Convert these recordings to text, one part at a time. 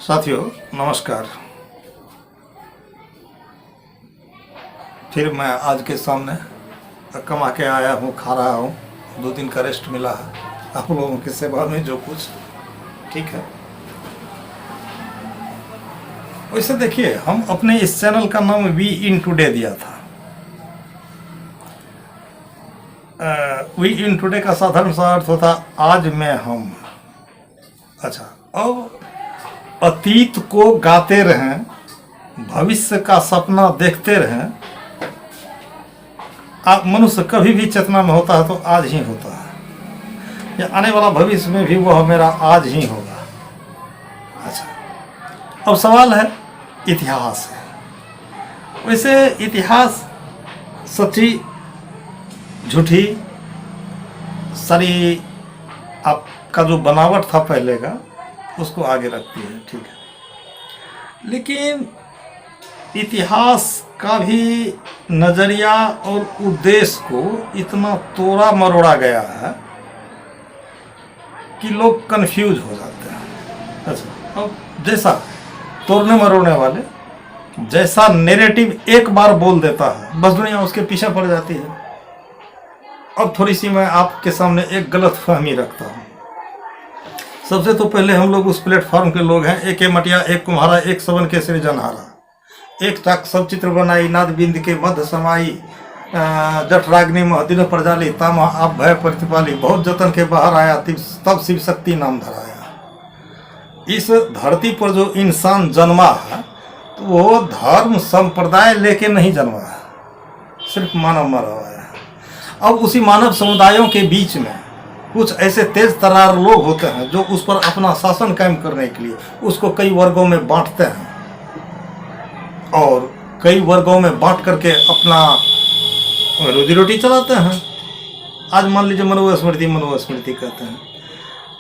साथियों नमस्कार। फिर मैं आज के सामने कमा के आया हूँ, खा रहा हूँ। 2 दिन का रेस्ट मिला है आप लोगों की सेवा में जो कुछ ठीक है। वैसे देखिए, हम अपने इस चैनल का नाम वी इन टुडे दिया था। वी इन टुडे का साधारण सा अर्थ होता आज में हम। अच्छा, अब अतीत को गाते रहें, भविष्य का सपना देखते रहें। आप मनुष्य कभी भी चेतना में होता है तो आज ही होता है, या आने वाला भविष्य में भी वह मेरा आज ही होगा। अच्छा, अब सवाल है इतिहास है। वैसे इतिहास सच्ची झूठी सारी आपका जो बनावट था पहले का उसको आगे रखती है, ठीक है। लेकिन इतिहास का भी नज़रिया और उद्देश्य को इतना तोड़ा मरोड़ा गया है कि लोग कंफ्यूज हो जाते हैं। अच्छा, अब जैसा तोड़ने मरोड़ने वाले जैसा नैरेटिव एक बार बोल देता है, बस दुनिया उसके पीछे पड़ जाती है। अब थोड़ी सी मैं आपके सामने एक गलत फहमी रखता हूँ। सबसे तो पहले हम लोग उस प्लेटफॉर्म के लोग हैं, एक मटिया, एक कुम्हारा, एक सवन के सृजनहारा, एक टाक सब चित्र बनाई, नाद बिंद के मध्य समाई, जठ रागनी महदिन प्रजाली, तामा आप भय प्रतिपाली, बहुत जतन के बाहर आया, तब शिव शक्ति नाम धराया। इस धरती पर जो इंसान जन्मा है तो वो धर्म संप्रदाय लेके नहीं जन्मा है, सिर्फ मानव मरा हुआ है। अब उसी मानव समुदायों के बीच में कुछ ऐसे तेज तरार लोग होते हैं जो उस पर अपना शासन कायम करने के लिए उसको कई वर्गों में बांटते हैं, और कई वर्गों में बांट करके अपना रोजी रोटी चलाते हैं। आज मान लीजिए मनुस्मृति कहते हैं।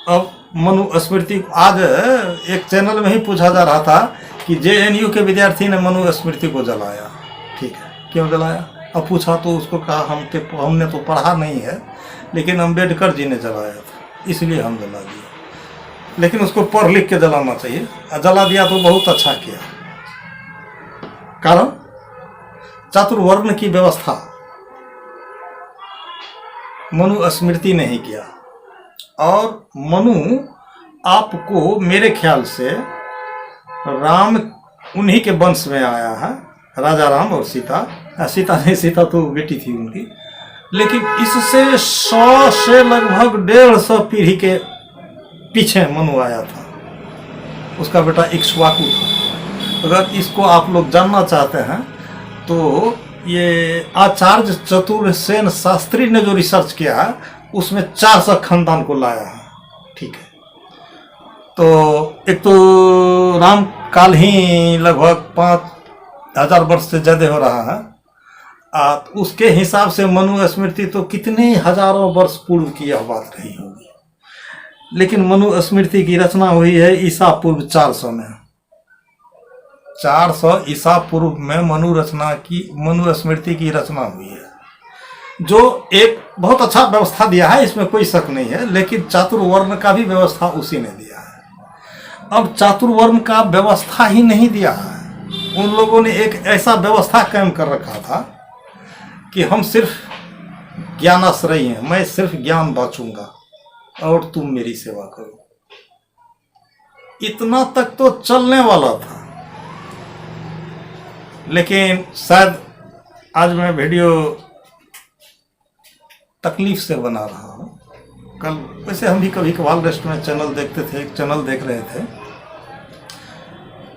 अब मनुस्मृति आज एक चैनल में ही पूछा जा रहा था कि JNU के विद्यार्थी ने मनुस्मृति को जलाया, ठीक है, क्यों जलाया? अब पूछा तो उसको कहा हमने तो पढ़ा नहीं है, लेकिन अम्बेडकर जी ने जलाया था इसलिए हम जला दिया। लेकिन उसको पढ़ लिख के जलाना चाहिए, जला दिया तो बहुत अच्छा किया। कारण चातुर्वर्ण की व्यवस्था मनुस्मृति ने ही किया, और मनु आपको मेरे ख्याल से राम उन्हीं के वंश में आया है, राजा राम और सीता नहीं, सीता तो बेटी थी उनकी। लेकिन इससे 100 से लगभग 150 पीढ़ी के पीछे मनु आया था, उसका बेटा इक्ष्वाकु था। अगर इसको आप लोग जानना चाहते हैं तो ये आचार्य चतुर्सेन शास्त्री ने जो रिसर्च किया है उसमें 400 खानदान को लाया है, ठीक है। तो एक तो राम काल ही लगभग 5000 वर्ष से ज़्यादा हो रहा है, उसके हिसाब से मनुस्मृति तो कितने हजारों वर्ष पूर्व की यह बात रही होगी। लेकिन मनुस्मृति की रचना हुई है ईसा पूर्व 400 में। 400 ईसा पूर्व में मनुस्मृति की रचना हुई है, जो एक बहुत अच्छा व्यवस्था दिया है, इसमें कोई शक नहीं है। लेकिन चातुर्वर्ण का भी व्यवस्था उसी ने दिया है। अब चातुर्वर्ण का व्यवस्था ही नहीं दिया है, उन लोगों ने एक ऐसा व्यवस्था कायम कर रखा था कि हम सिर्फ ज्ञानाश्रयी हैं, मैं सिर्फ ज्ञान बांटूंगा और तुम मेरी सेवा करो। इतना तक तो चलने वाला था। लेकिन शायद आज मैं वीडियो तकलीफ से बना रहा हूँ। कल वैसे हम भी कभी कभार रेस्टोरेंट चैनल देखते थे, एक चैनल देख रहे थे,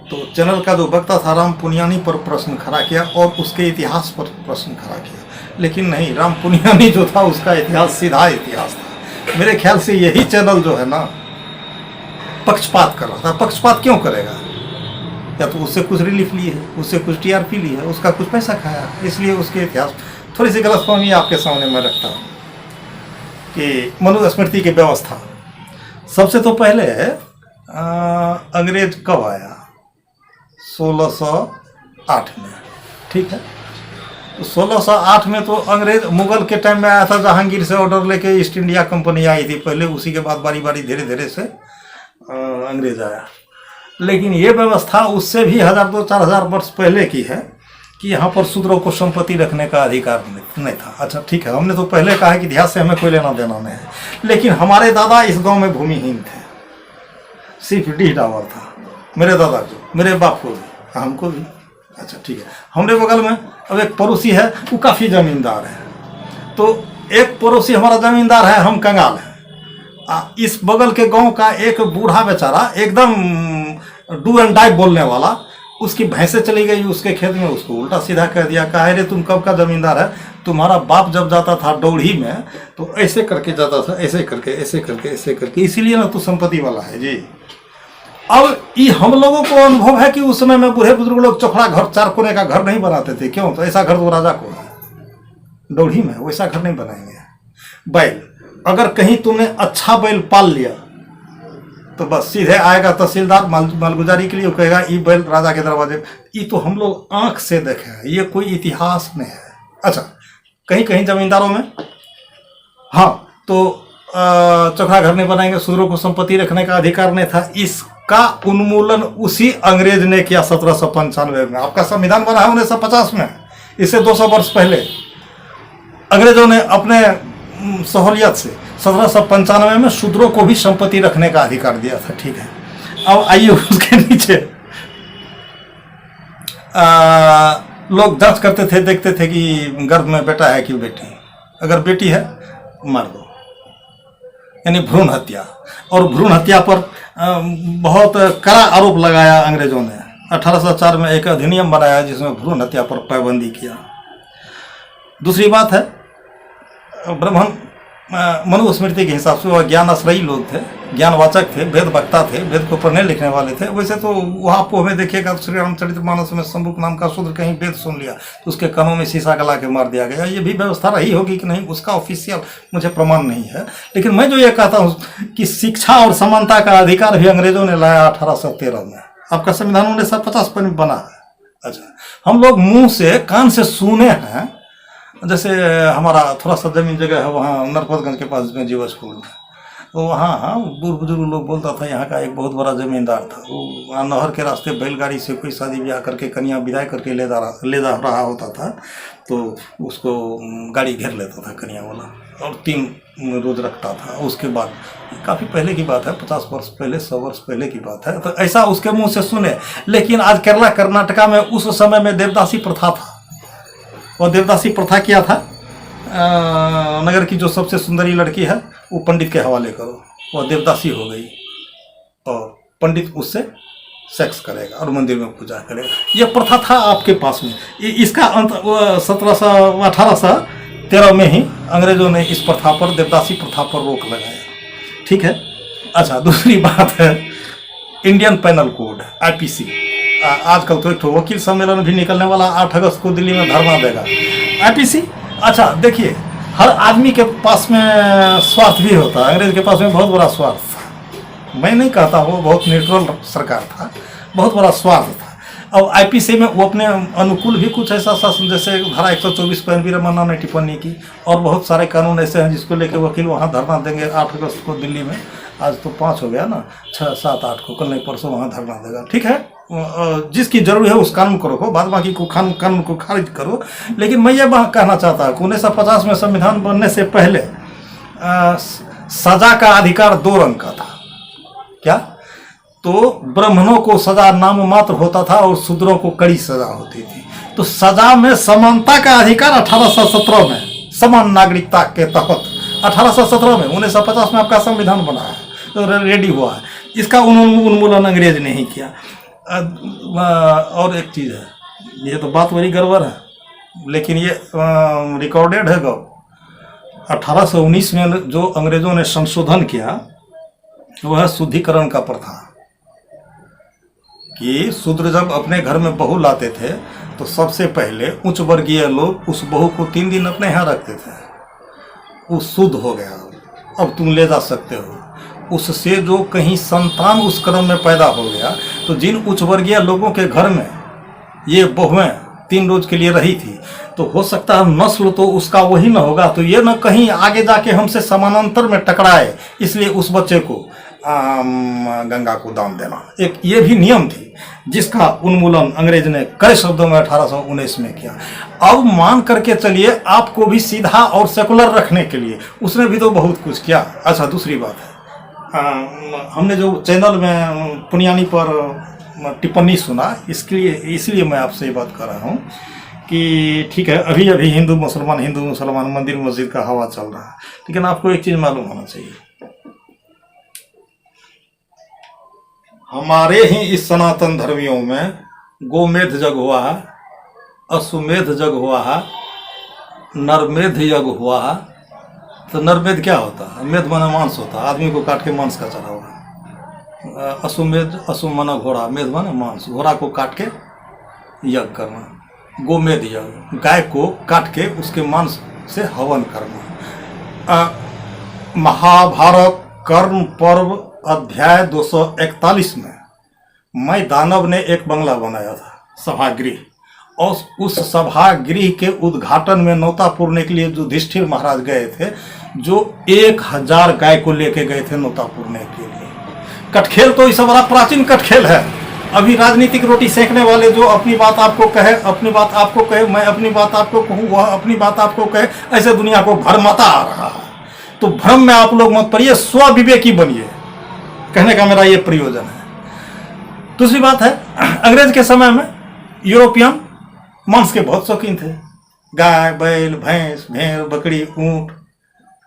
तो चैनल का जो वक्ता था राम पुनियानी पर प्रश्न खड़ा किया और उसके इतिहास पर प्रश्न खड़ा किया। लेकिन नहीं, राम पुनियानी जो था उसका इतिहास सीधा इतिहास था। मेरे ख्याल से यही चैनल जो है ना पक्षपात कर रहा था। पक्षपात क्यों करेगा? या तो उससे कुछ रिलीफ ली है, उससे कुछ TRP ली है, उसका कुछ पैसा खाया, इसलिए उसके इतिहास थोड़ी सी गलतफहमी आपके सामने मैं रखता हूँ कि मनुस्मृति की व्यवस्था सबसे तो पहले अंग्रेज कब आया? 1608 में, ठीक है। तो 1608 में तो अंग्रेज मुगल के टाइम में आया था, जहांगीर से ऑर्डर लेके ईस्ट इंडिया कंपनी आई थी पहले, उसी के बाद बारी बारी धीरे धीरे से अंग्रेज आया। लेकिन ये व्यवस्था उससे भी 1000-2000 वर्ष पहले की है कि यहाँ पर शूद्रों को संपत्ति रखने का अधिकार नहीं था। अच्छा ठीक है, हमने तो पहले कहा कि इतिहास से हमें कोई लेना देना नहीं है, लेकिन हमारे दादा इस गांव में भूमिहीन थे, सिर्फ डीह डावर था। मेरे दादा को, मेरे बाप को भी, हमको भी। अच्छा ठीक है, हमारे बगल में अब एक पड़ोसी है, वो काफ़ी ज़मींदार है। तो एक पड़ोसी हमारा ज़मींदार है, हम कंगाल हैं। इस बगल के गांव का एक बूढ़ा बेचारा एकदम डू एंड डाई बोलने वाला, उसकी भैंसें चली गई उसके खेत में, उसको उल्टा सीधा कह दिया, कहा रे तुम कब का ज़मींदार है, तुम्हारा बाप जब जाता था डौड़ी में तो ऐसे करके जाता था, ऐसे करके ऐसे करके ऐसे करके, इसीलिए ना तू संपत्ति वाला है जी। अब ये हम लोगों को अनुभव है कि उस समय में बूढ़े बुजुर्ग लोग चौखड़ा घर, 4 कोने का घर नहीं बनाते थे। क्यों? तो ऐसा घर तो राजा को है, डौड़ी में वैसा घर नहीं बनाएंगे। बैल, अगर कहीं तुमने अच्छा बैल पाल लिया तो बस सीधे आएगा तहसीलदार मालगुजारी के लिए, कहेगा ये बैल राजा के दरवाजे। ये तो हम लोग आंख से देखे हैं, ये कोई इतिहास नहीं है। अच्छा, कहीं कहीं जमींदारों में हाँ तो चौखा घर नहीं बनाएंगे, शूद्रों को संपत्ति रखने का अधिकार नहीं था। इसका उन्मूलन उसी अंग्रेज ने किया 1795 में। आपका संविधान बना है 1950 में, इससे 200 वर्ष पहले अंग्रेजों ने अपने सहूलियत से 1795 में शूद्रों को भी संपत्ति रखने का अधिकार दिया था। ठीक है, अब आइए उसके नीचे लोग जांच करते थे, देखते थे कि गर्भ में बेटा है कि बेटी। अगर बेटी है मार दो, यानी भ्रूण हत्या। और भ्रूण हत्या पर बहुत कड़ा आरोप लगाया अंग्रेजों ने। 1804 में एक अधिनियम बनाया जिसमें भ्रूण हत्या पर पाबंदी किया। दूसरी बात है, ब्राह्मण मनुस्मृति के हिसाब से वह ज्ञान आश्रयी लोग थे, ज्ञानवाचक थे, वेद वक्ता थे, वेद को पढ़ने लिखने वाले थे। वैसे तो वहाँ आपको हमें देखिएगा श्री रामचरितमानस में शंभुक नाम का शूद्र कहीं वेद सुन लिया तो उसके कानों में शीशा गला के मार दिया गया। ये भी व्यवस्था रही होगी कि नहीं, उसका ऑफिशियल मुझे प्रमाण नहीं है। लेकिन मैं जो ये कहता हूँ कि शिक्षा और समानता का अधिकार भी अंग्रेजों ने लाया 1813 में। आपका संविधान 1950 में बना है। अच्छा, हम लोग मुँह से कान से सुने हैं। जैसे हमारा थोड़ा सा जमीन जगह है वहाँ नरपतगंज के पास में जीवा स्कूल में, तो वहाँ हाँ बुजुर्ग बुजुर्ग लोग बोलता था यहाँ का एक बहुत बड़ा जमींदार था। वो नहर के रास्ते बैलगाड़ी से कोई शादी ब्याह करके कन्या विदाई करके ले जा रहा होता था, तो उसको गाड़ी घेर लेता था कन्या वाला और 3 रोज रखता था। उसके बाद काफ़ी पहले की बात है, 50 वर्ष पहले, 100 वर्ष पहले की बात है। तो ऐसा उसके मुँह से सुने। लेकिन आज केरला कर्नाटका में उस समय में देवदासी प्रथा था। और देवदासी प्रथा क्या था, नगर की जो सबसे सुंदरी लड़की है वो पंडित के हवाले करो, वह देवदासी हो गई और पंडित उससे सेक्स करेगा और मंदिर में पूजा करेगा। ये प्रथा था आपके पास में। इसका अंत 1813 में ही अंग्रेजों ने इस प्रथा पर, देवदासी प्रथा पर रोक लगाया। ठीक है। अच्छा, दूसरी बात है इंडियन पेनल कोड IPC। आजकल तो एक तो वकील सम्मेलन भी निकलने वाला, 8 अगस्त को दिल्ली में धरना देगा IPC। अच्छा देखिए, हर आदमी के पास में स्वार्थ भी होता है। अंग्रेज के पास में बहुत बड़ा स्वार्थ था। मैं नहीं कहता वो बहुत न्यूट्रल सरकार था, बहुत बड़ा स्वार्थ था। अब IPC में वो अपने अनुकूल भी कुछ ऐसा शासन, जैसे धारा 124 पर NV रमन्ना ने टिप्पणी की, और बहुत सारे कानून ऐसे हैं जिसको लेकर वकील वहाँ धरना देंगे 8 अगस्त को दिल्ली में। आज तो 5 हो गया ना, 6, 7, 8 को, कल नहीं परसों वहाँ धरना देगा। ठीक है, जिसकी जरूरी है उस कानून को रखो, बाद बाकी को कानून को खारिज करो। लेकिन मैं ये कहना चाहता हूँ कि 1950 में संविधान बनने से पहले सजा का अधिकार 2 रंग का था। क्या? तो ब्राह्मणों को सजा नाम मात्र होता था और शूद्रों को कड़ी सजा होती थी। तो सजा में समानता का अधिकार 1817 में, समान नागरिकता के तहत 1817 में, 1950 में आपका संविधान बना है, तो रेडी हुआ है। इसका उन्मूलन अंग्रेज ने ही किया। और एक चीज़ है, ये तो बात बड़ी गड़बड़ है, लेकिन ये रिकॉर्डेड है। 1819 में जो अंग्रेजों ने संशोधन किया वह है शुद्धिकरण का प्रथा, कि शूद्र जब अपने घर में बहू लाते थे तो सबसे पहले उच्च वर्गीय लोग उस बहू को 3 दिन अपने यहाँ रखते थे। वो शुद्ध हो गया, अब तुम ले जा सकते हो। उससे जो कहीं संतान उस क्रम में पैदा हो गया, तो जिन उच्च वर्गीय लोगों के घर में ये बहुएं 3 रोज के लिए रही थी, तो हो सकता है नस्ल तो उसका वही न होगा, तो ये न कहीं आगे जाके हमसे समानांतर में टकराए, इसलिए उस बच्चे को गंगा को दान देना, एक ये भी नियम थी जिसका उन्मूलन अंग्रेज ने कई शब्दों में 1819 में किया। अब मान करके चलिए आपको भी सीधा और सेकुलर रखने के लिए उसने भी तो बहुत कुछ किया। अच्छा, दूसरी बात है, हमने जो चैनल में पुनियानी पर टिप्पणी सुना, इसलिए मैं आपसे ये बात कर रहा हूँ कि ठीक है, अभी अभी हिंदू मुसलमान मंदिर मस्जिद का हवा चल रहा है, लेकिन आपको एक चीज़ मालूम होना चाहिए, हमारे ही इस सनातन धर्मियों में गोमेध यज्ञ हुआ है, अश्वमेध यज्ञ हुआ है, नरमेध यज्ञ हुआ है। तो नरमेध क्या होता है? मेध माना मांस होता है, आदमी को काट के मांस का चढ़ा हुआ। अश्वमेध, अश्व माना घोड़ा, मेध माना मांस, घोड़ा को काट के यज्ञ करना। गोमेध यज्ञ, गाय को काट के उसके मांस से हवन करना। महाभारत कर्म पर्व अध्याय 241 में मैं दानव ने एक बंगला बनाया था, सभागृह, और उस सभागृह के उद्घाटन में न्योता पुरने के लिए युधिष्ठिर महाराज गए थे, जो 1000 गाय को लेके गए थे न्योता पुरने के लिए। कटखेल तो इससे बड़ा प्राचीन कटखेल है। अभी राजनीतिक रोटी सेकने वाले जो अपनी बात आपको कहे, अपनी बात आपको कहे, मैं अपनी बात आपको कहूँ, वह अपनी बात आपको कहे, ऐसे दुनिया को भरमाता आ रहा है। तो भ्रम में आप लोग मत पड़िए, स्वविवेकी बनिए, कहने का मेरा ये प्रयोजन है। दूसरी बात है, अंग्रेज के समय में यूरोपियन मांस के बहुत शौकीन थे। गाय, बैल, भैंस, भेड़, बकरी, ऊंट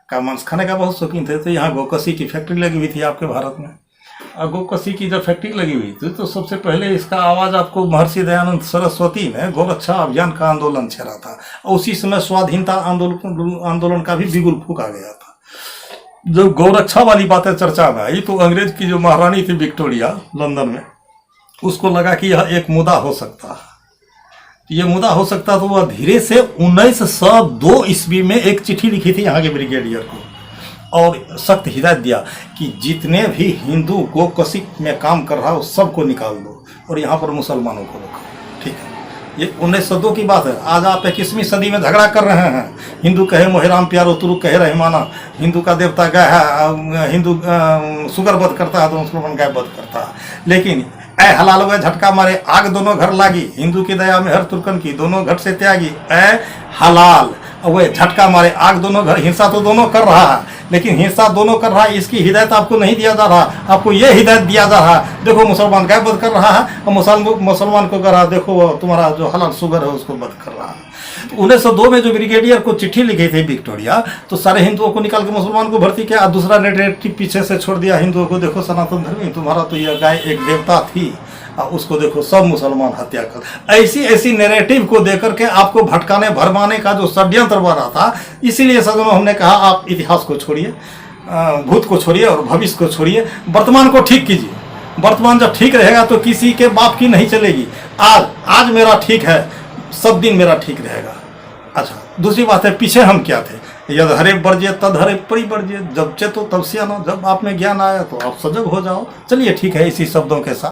का मांस खाने का बहुत शौकीन थे। तो यहाँ गोकसी की फैक्ट्री लगी हुई थी आपके भारत में, और गोकसी की जब फैक्ट्री लगी हुई थी तो सबसे पहले इसका आवाज़ आपको महर्षि दयानंद सरस्वती ने गोरक्षा अभियान का आंदोलन छेड़ा था, और उसी समय स्वाधीनता आंदोलन का भी बिगुल फूका गया था। जब गौरक्षा वाली बातें चर्चा में आई तो अंग्रेज की जो महारानी थी विक्टोरिया लंदन में, उसको लगा कि यह एक मुद्दा हो सकता है। ये मुद्दा हो सकता, तो वह धीरे से 1902 ईस्वी में एक चिट्ठी लिखी थी यहाँ के ब्रिगेडियर को, और सख्त हिदायत दिया कि जितने भी हिंदू गोकसी में काम कर रहा है उस सबको निकाल दो और यहाँ पर मुसलमानों को रखो। ठीक है, ये 1902 की बात है। आज आप 21वीं सदी में झगड़ा कर रहे हैं। हिंदू कहे मोहराम प्यारो, तुरु कहे रहमाना, हिंदू का देवता गाय है, हिंदू सुगर वध करता है तो मुसलमान गाय वध करता है। लेकिन ऐ हलाल हुए झटका मारे आग दोनों घर लागी, हिंदू की दया में हर तुर्कन की दोनों घट से त्यागी। ऐ हलाल हुए झटका मारे आग दोनों घर, हिंसा तो दोनों कर रहा है, लेकिन हिंसा दोनों कर रहा है, इसकी हिदायत आपको नहीं दिया जा रहा। आपको यह हिदायत दिया जा रहा है, देखो मुसलमान गाय वध कर रहा है, और मुसलमान को कर रहा है, देखो तुम्हारा जो हलाल शुगर है उसको वध कर रहा है। 1902 में जो ब्रिगेडियर को चिट्ठी लिखी थी विक्टोरिया, तो सारे हिंदुओं को निकाल के मुसलमान को भर्ती किया, दूसरा नेरेटिव पीछे से छोड़ दिया हिंदुओं को, देखो सनातन धर्मी तुम्हारा तो यह गाय एक देवता थी, उसको देखो सब मुसलमान हत्या कर। ऐसी नैरेटिव को देकर के आपको भटकाने भरमाने का जो षड्यंत्र बन रहा था, इसीलिए सदनों हमने कहा आप इतिहास को छोड़िए, भूत को छोड़िए और भविष्य को छोड़िए, वर्तमान को ठीक कीजिए। वर्तमान जब ठीक रहेगा तो किसी के बाप की नहीं चलेगी। आज मेरा ठीक है, सब दिन मेरा ठीक रहेगा। अच्छा, दूसरी बात है, पीछे हम क्या थे? यद हरे वर्ज्य तद हरे परिवर्ज्य, जब चेतो तब सियानो, जब आप में ज्ञान आया तो आप सजग हो जाओ। चलिए ठीक है, इसी शब्दों के साथ